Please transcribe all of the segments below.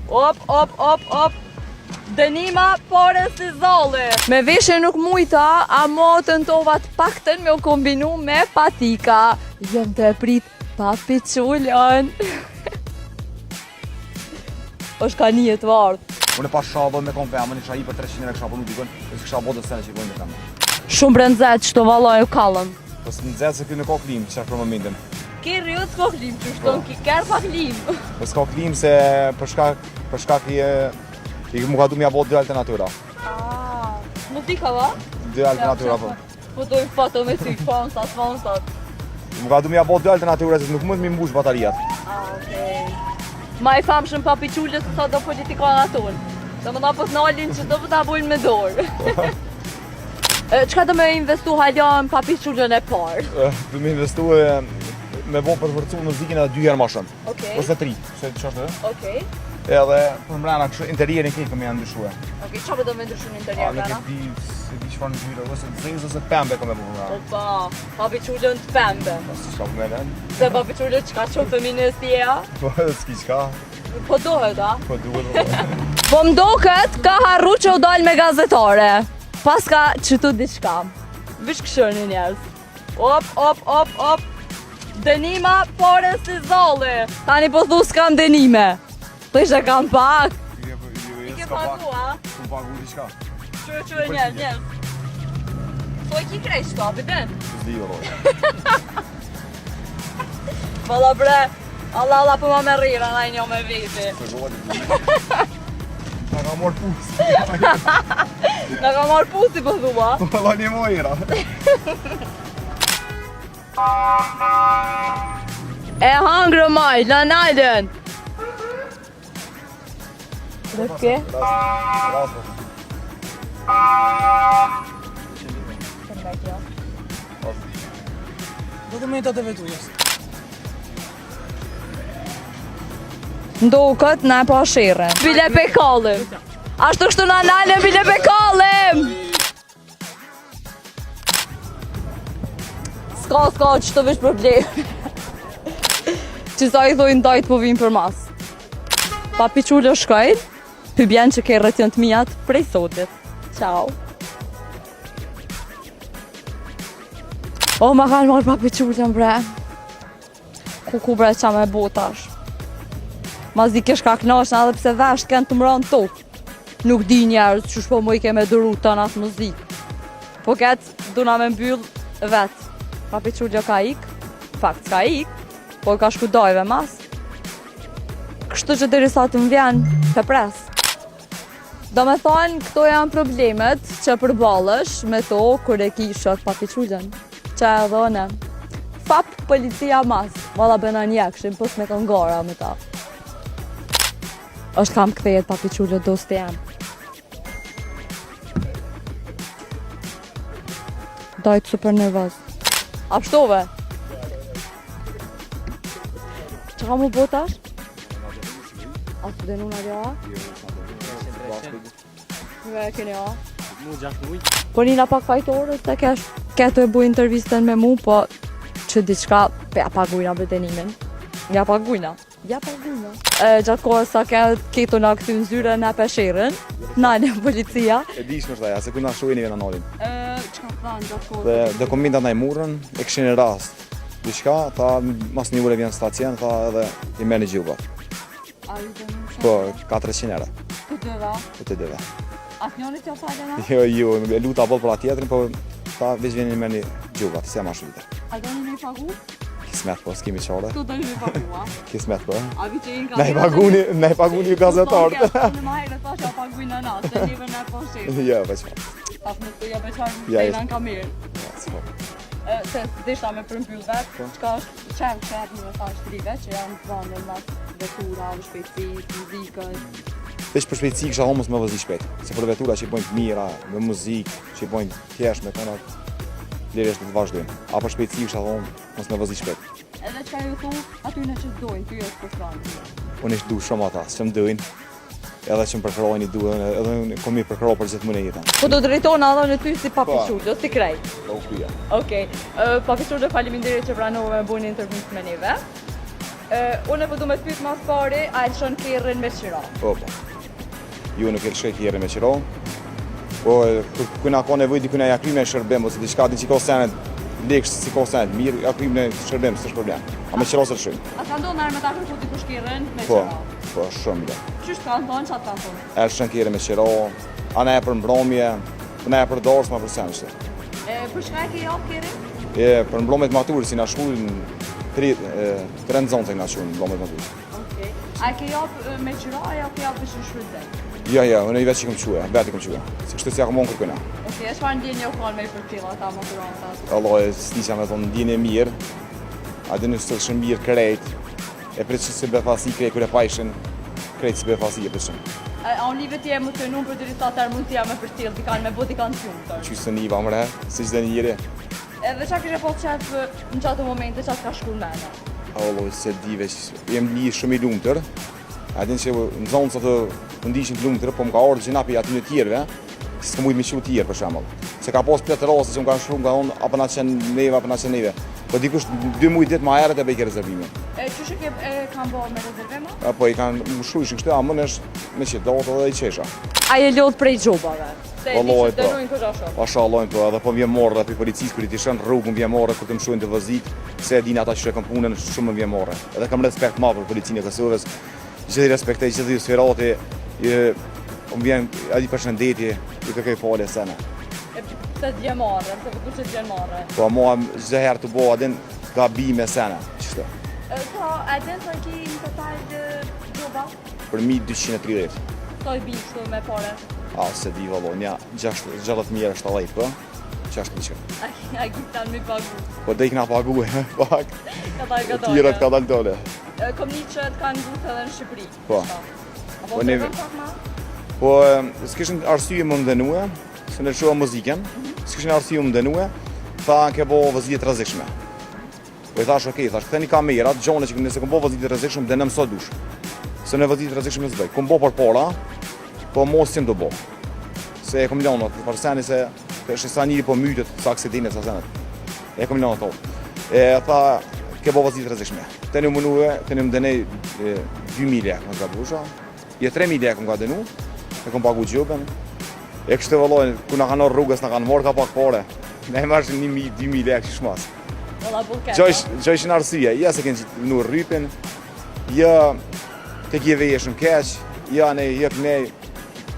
Op. Dënima pore si zolli. Me veshje nuk mujta, amo tentova të paktën me u kombinu me patika. Jëm të prit papi qullon. është ka një të vardë. Unë e pas shabë me kom femën, isha i për 300 e kësha për nuk dikon, e kësha bodë të sene që i bojnë me femën. Shumë brëndzet që të valoj u kallën. Pës në dzet se kjo në ka klim, që është për momentin. Ki rrët s'ko klim, që shton ki kërë pa klim. Pës ka klim se për shkak i mu ka du mja bodë 2 alternatyra. Nuk di ka va? 2 alternatyra po. Po dojmë foto me ty, sponsat. Mu ka du mja bodë 2 alternatyra se nuk mund mi mbush batarijat. Okej. Ma i famshëm papi qullës sa do politikanat tonë. Do më da pës nalin që do ta bojnë me dorë. Qka do me investu halja në papi qullën e parë? Du me investu me bo përvërcu muzikin edhe 2 herë ma shumë. Okej. Ose 3, se që është edhe. Okej. Edhe për mrena kështë interierin këtë këmë janë ndryshue. Okej, qa për do me ndryshu në interior brana? Se di çfarë në gjyre, ose të zezë ose pembe këmë e bu mrena. Opa, papi qullën të pembe. Si shka për me ven. Se papi qullën qka shumë feministi e? Po, s'ki qka. Po dohet, a? Po duhet. Po mdoket ka harru që u dal me gazetare. Pas ka qëtu diçka. Vish këshërni njerës. Op. Dënima pore si zolli. Tani po thu s'kam dënime. Po ishe kam pak. I ke pagu, a? Ku pagu diçka. Qërë njerës. Po i ki krej shka, pëtën? S'di jo loj. Valla bre, Allah po ma me rira, na i njo me viti. Nga ka morë pusi. Nga ka marrë pusi po thua. Valla një mojera. E hangrë maj, lanajden. Dhe ke? Rasto. Dokumentat e vetujës. Ndokët na e pa shire. Bile pe kallim. Ashtu kështu na nalën bile pe kallim. Ska, që të vesh problem. Që sa i thojnë dajt po vim për mas. Papi qullë shkajt, për bjen që ke rëtjën të mijat prej sotit. Ciao. O, ma kanë marrë papi qullën bre. Ku bre qa me botash. Mas di kesh ka knashna edhe pse vesht kënë të mranë tokë. Nuk di njerës që shpo mu i ke me dëru të natë muzikë. Po ketë duna me mbyllë vetë. Papi qullë ka ik, fakt ka ik, po ka shku dajve mas. Kështu që deri sa të më vjen të pres. Do me thonë, këto janë problemet që përballësh me to kër e kishët papi qullën. Që e dhone. Fap policia mas, valla bëna njekshim, pës me këngara me ta. Është kam këthejet papi qullët dosti jam. Dajtë super nervoz. Apshtove? Që ka mu botash? A të denu në rja? Ve keni a? Po njëna pak fajtorës të ketu e bu intervistën me mu, po që diçka ja pagujna për denimin. Ja pagujna. Gjatë kohës sa ketu nga këty në zyre në pesherën, nalë policia. E dish më shtaja, se ku nga shueni vjen anolin. Që ka thënë gjatë kohës? Dhe dokumentat na i murën, e këshin e rast. Diçka, tha mas një ure vjen stacjen, tha edhe i merë një gjubat. A ju dhe në Po, 400 euro. Të dëva? Po të deve. Atë njënit jo falena? Jo, e luta bol për atjetrin, po tha veç vjen i merë një gjubat, se jam ashtu vite. A do një me i pagu? Kismet po, s'kemi qare. Tu do një me i pagu, a? Kismet po. A vi që i nga... Na i paguni ju gazetarët. Në ma herë ta që a paguj në natë, se njëve në po shqipë. Jo, veç ma. Pas nuk të ja beqarë Ja, në në kamerë. s'po. Se dishta me përmbyll vetë, qka është qenë një ta shtrive që janë të vandën mas vetura, shpejtësi, muzikën. Veç për shpejtësi kisha homës me vëzi shpejt. Se për vetura që i bojnë të mira, me muzikë, që i bojnë thjesht me tonat, lirisht të vazhdojnë. A për shpejtësi kisha homës mos me vëzi shpejt. Edhe qka ju thu, aty në që të dojnë, ty është përshranë. Unë ishtë du shumë ata, që më dojnë, edhe që më përkërojnë i duhen, edhe unë kom i përkëroj për gjithë mëne jetën. Po do drejtona edhe në ty si papi qullë, si krej. Po, kuja. Okej, papi qullë faleminderit që pranove me bu një intervjist me neve. Unë po du me të pyet mas pari, a e lëshon kerrin me qira? Po. Ju nuk e lëshoj kerrin me qira. Po kur na ka nevojë diku na ja krymë shërbim ose diçka di që ka senet lekë si ka senet mirë, ja krymë në shërbim, s'është problem. A me qira se lëshoj. A ka ndonë me ta kërku dikush kerrin me Po. qira? Po, shumë mirë. Qysh kanë thonë, çfarë kanë thonë? E lëshon kerrin me qira, ana e për mbrëmje, ana e për dorës, ma për senet. Për çka e ke jap kerrin? Për mbrëmjet maturë si na shkullin 3 zonë të na shkullin mbrëmjet maturë. Okej. A e ke jap me qira, a ja ke jap me shfrytëzim? Ja, unë i vetë që kom quë, vetë kom quë. Se kështu si ja kom onë kërkëna. Okej, çfarë ndjenje u kanë me i përfilla ata maturantat? Allah e s'nisja me thonë ndjenje mirë, a dhe nësë të shumë mirë krejt, e për që se befasi krejt kër e pajshën, krejt si befasi e për shumë. A unë live ti e më të numë për diristatar mund t'ja me përtil, t'i kanë me bo t'i kanë t'jumë tërë. Qysë të niva mëre, si qdo njëri. Edhe qa kështë e po qef në qatë momente qa t'ka shkur mene? Allah se dive që jem li shumë i lumëtër, a din që në zonë sa të ndishin të lumëtër, po më ka ardhë që napi aty në tjerve, si s'ka mujtë me qu tjerë për shembull. Se ka pas 5 rase që më kanë shkruar nga unë apo na qenë neve apo na qenë neve. Po dikush 2 muaj ditë më herët e bëj rezervimin. Qysh e kanë bërë me rezervim? Apo i kanë mshujshin kështu, a më është me që do të dhe i qesha. A je lodh prej xhopave? Se di që dënojnë këto shoh. Mashallah po, edhe po vjen morrë aty policisë kur i tishën rrugën vjen morrë kur të mshojnë të vëzit, se e din ata që kanë punën shumë vjen morrë. Edhe kam respekt madh për policinë e Kosovës. Gjithë respektoj gjithë sferati, më vjen ai përshëndetje, i kërkoj falje sana. Se t'je marrë, se vëku që t'je marrë. Po mua çdo herë të bëha adin gabime sana, çështë. Ka adin sa ki në total xhoba? Për 1230. Sa i bi kështu me pare? Se di vallon, ja 60.000 70 po. Çfarë diçka. A gjithan mi pagu. Po dhe i kna pagu, pak. Ka Tjerat ka dalë dole. Kom një që t'kanë gutë edhe në Shqipëri. Po. Apo të kam pak ma? Po, s'kishin arsye më ndenue, se në shoha muzikën, s'kishin arsye më ndenue, tha ke bo vëzitje të rrezikshme. Po i thash, okej, thash, këtheni kamerat, gjone që nëse kom bo vëzitje të rrezikshme, dënëm sa dush. Se në vëzitje të rrezikshme s'bëj. Kom bo për para, po mos që do bo. Se e kom lënë, për seni se është sa njëri po mytet, sa aksidine, sa senet. E kom lënë ato. E tha, ke bo vëzitje të rrezikshme. Teni më nue, teni më dënej 2.000 lekë më ka busha. Je 3.000 lekë më ka dënu, e kom pagu gjobën. E kështë të vëllojnë, ku na kanë orë rrugës, na kanë morë ka pak pare. Ne e marrë 1.000-2.000 lekë që shmas. Gjojshin arsye, ja se kënë që në rrypin, ja të kjeve e shumë keq, ja ne jep ne,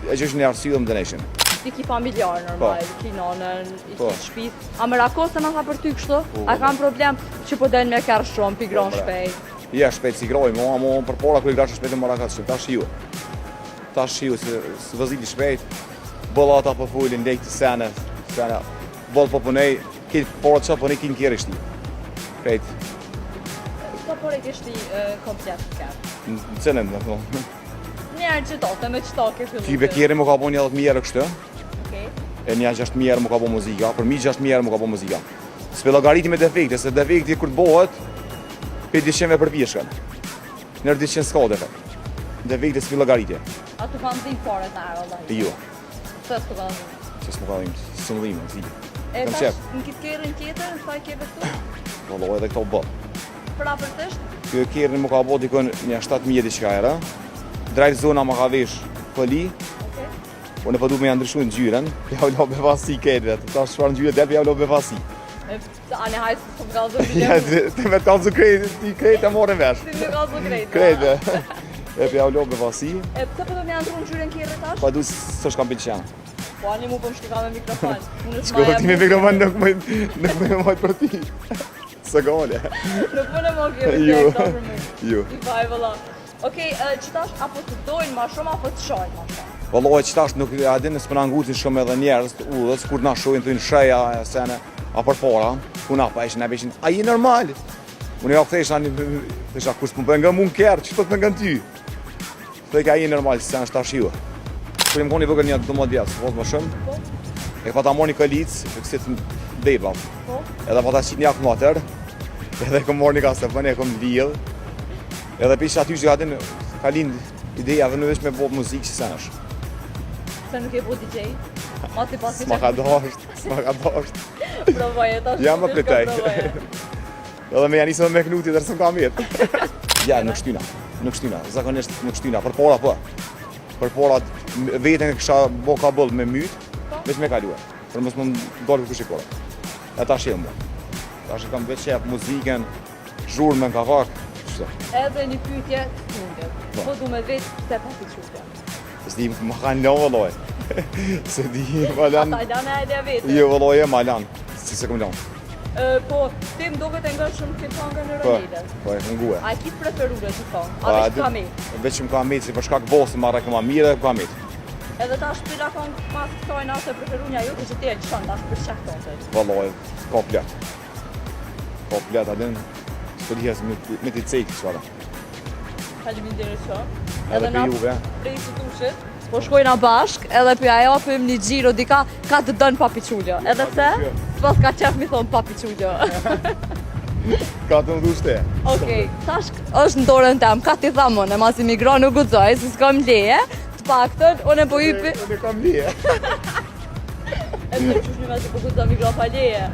e gjojshin e arsye dhe më dëneshin. Ti ki familjar normal, ki nonën, i ki shpit. A më rakosë në tha për ty kështu? A kam problem që po dojnë me kërë shumë, pi gronë shpejt? Ja, shpejt si groj, mo për para kërë i grashë shpejt e më rakas shumë, ta shiu, se vëziti shpejt, bëlla ata po fullin, lejtë të sene, bëllë po punej, kitë porët që punej kinë kjerë ishti. Krejt. Sa por e kështi komplet të kërë? Në cënëm, në thonë. Njerë që tote, me qëta ke fillu? Ty bekjeri më ka bo një 10.000 erë kështë, e një 6.000 erë më ka bo muzika, për mi 6.000 erë më ka bo muzika. S'pe logariti me defekte, se defekti kur të bohet, pe 200 për pjeshkën. Nërë 200 s'ka defekt. Defekte s'pe logaritje. A të kanë dhimë fare të arë, Allah? Jo. Se s'të kanë dhimë? Që s'më ka dhimë, s'më dhimë, zi. E tash, në kitë kerën tjetër, në saj kebe këtu? Valo, edhe këto bë. Pra për tështë? Kjo kerën më ka bo dikon një 7.000 diçka era. Drejt zona më ka vesh pëli. Po në përdu me janë ndryshu në gjyren, pja u lo befasi ketëve, të ta shfar në gjyre del, pja u lo befasi. A ne hajtë të më kalëzë Ja, të me të kalëzë krejt e more vesh. Ti me kalëzë krejt. Krejtve. E pja u lo befasi. E pëse përdo me janë ndru në gjyren kjerë tash? Pa du së shkam pilqenë. Po ani mu po më shtika me mikrofon. Shko, ti me mikrofon nuk me mojtë për ti. Së gale. Nuk më në më kjerë të këta për mu. Jo. I vaj vëlla. Okej, që tash apo të dojnë ma shumë, apo të shojnë ma shumë? Vëlloj që tash nuk adin nësë për ngutin shumë edhe njerës të udhës, kur na shojnë të në shëja e sene, a për para, ku na pa ishin e beshin, a i normal. Unë ja këthesha, thesha, kur s'më për nga mund kërë, që të të nga ty? Dhe ka i normal, si sene shtash ju. Kur jem koni vëgër një 12 vjetë, së vëzë më shumë, e pa ta mor një këlicë, e kësit në beba, edhe pa ta qitë një akmater, edhe kom mor një kasepën, e kom lidhë, edhe pisha aty që adin, ka lind ideja dhe në vesh me bo muzikë që senesh. Se nuk e po DJ? Ma ti pasi S'ma ka dasht. Provoje, ta Ja më pritaj. Edhe me janisë me knuti dhe së më kam jetë. Ja, nuk shtyna, zakonisht nuk shtyna, për para po. Për para vetën kisha bo kabull me myt, veç me kaluar. Për mos më dalë kush i kora. E tash jam. Tash kam veç qef muzikën, zhurmën ka vak. Edhe një pyetje të fundit. Po du me vetë se papiçulja. S'di më kanë lo vëlloj. Se di malan. Ata janë edhe vetë. Jo vëlloj e malan. Si se kom lan. Po, ti më duket e ngjashëm këtë këngën e Ronelës. Po e këngue. A ki preferuar të thon? A veç ka me? Veç më ka me, si për shkak bosi marrë këma mire, ka me. Edhe ta shpila këngë pas kësaj natë preferunja jote që ti e lëshon tash për çka thonë. Vëlloj, ka plot. Ka plot adin. Studias me të cekë çfarë. Faleminderit shumë. Edhe për juve. Prej tushit. Po shkojna bashk, edhe për ajo japim një xhiro dika ka të dën papiçulja. Edhe pse? Pas ka qef mi thon papiçulja. Ka të ndushte. Okej, tash është në dorën tem, ka ti tha më, mas imigron nuk guxoj, se s'kam leje, të paktën, unë po hypi. Unë kam leje. Edhe çush më po guxoj migron pa leje.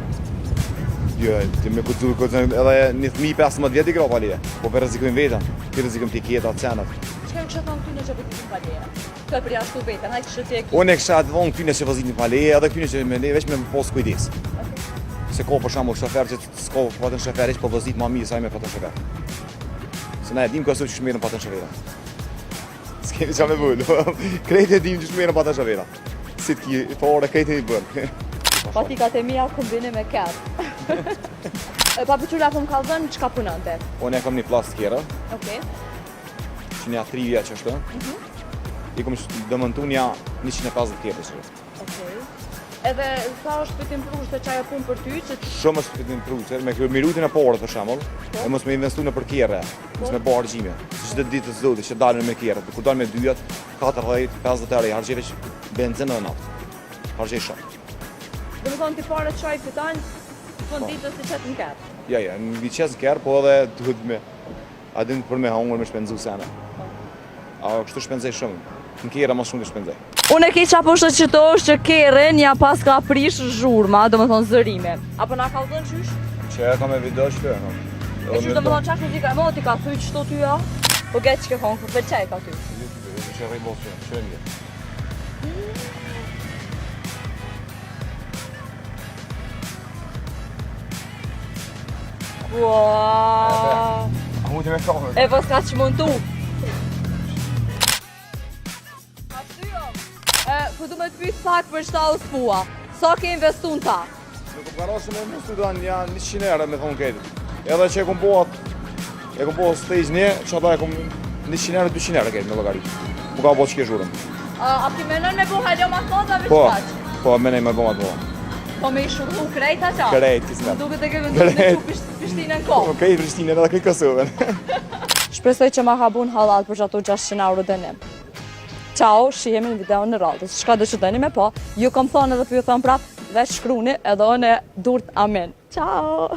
Jo, ti me guxoj edhe një fëmijë 15 vjet i gra pa leje. Po për rrezikojnë vetën, ti rrezikon tiketa, cenat. Çka kisha thënë ty në çfarë ti pa leje? Ka për jashtu vetën, haj kishte tek. Unë kisha të vonë këtyne që vëzitin pa leje, edhe këtyne që me leje veç me pos kujdes. Se ko për shembull shofer që s'ka patën shofer hiç po vozit më mirë sa me patën shofer. Se na e dim këso që shmerën patën shofera. S'kemi çfarë me bëj. Krejtë e dim që shmerën patën shofera. Si ti po ora krejtë i bën. Patikat e mia kombine me kat. Papiçula kom kallzon çka punonte. Unë kam një plas tjera, Okej. që një 3 vjeç është. I kom dëmëntunja 150 tjetës. Okej. Edhe sa është për t'impruar se çaja punë për ty që Shumë është për t'impruar, me minutin e parë për shembull, e mos me investu në për kjerre, mos me bë argjime. Si çdo ditë të zotit që dalin me kjerre, kur dalin me dyjat, 40, 50 euro, harxhej veç benzinë në natë. Harxhej shumë. do të thonë ti fare çaj fiton fund ditës të çet në kat. Ja, në viçes kjerr, po edhe duhet me a din për me hungur me shpenzu sana. A kështu shpenzoj shumë. Në kjerra më shumë të shpenzoj. Unë e kisha po shqetosh që kerën ja pas ka prish zhurma, do më thonë zërime. Apo na ka dhënë qysh? Që e kam e video që të, no. E qysh do më thonë qash muzika e moti ka thuj qëto ty ja? Po geç që thonë, për qaj ka ty. Që rrej mosë, që e mirë. Ua. A mu ti me kohë? E pas ka që montu. Po du me të pyet pak për shtallës mua. Sa ke investu në ta? Nuk më karosë me investu janë 100 euro me thonë këtë. Edhe që e kom po stage një, që ata e kom 100 euro, 200 euro këtë me logari. Mu ka po që ke zhurëm. A ti menon me bu hajdo ma thonë dhe Po, veç paq? po, menej me bo ma të bo. Po me i shurru krejt ata? Krejt, kismet. Duke të ke vendu në që Prishtinën ko. Okej, Prishtinën edhe këtë Kosovën. Shpresoj që ma ka bun halal për që ato 600 euro dënim. Ciao, shihemi në video në radhës. Shka do që dëni me po, ju kom thonë edhe për ju thonë prap, veç shkruni edhe one durt amen. Ciao!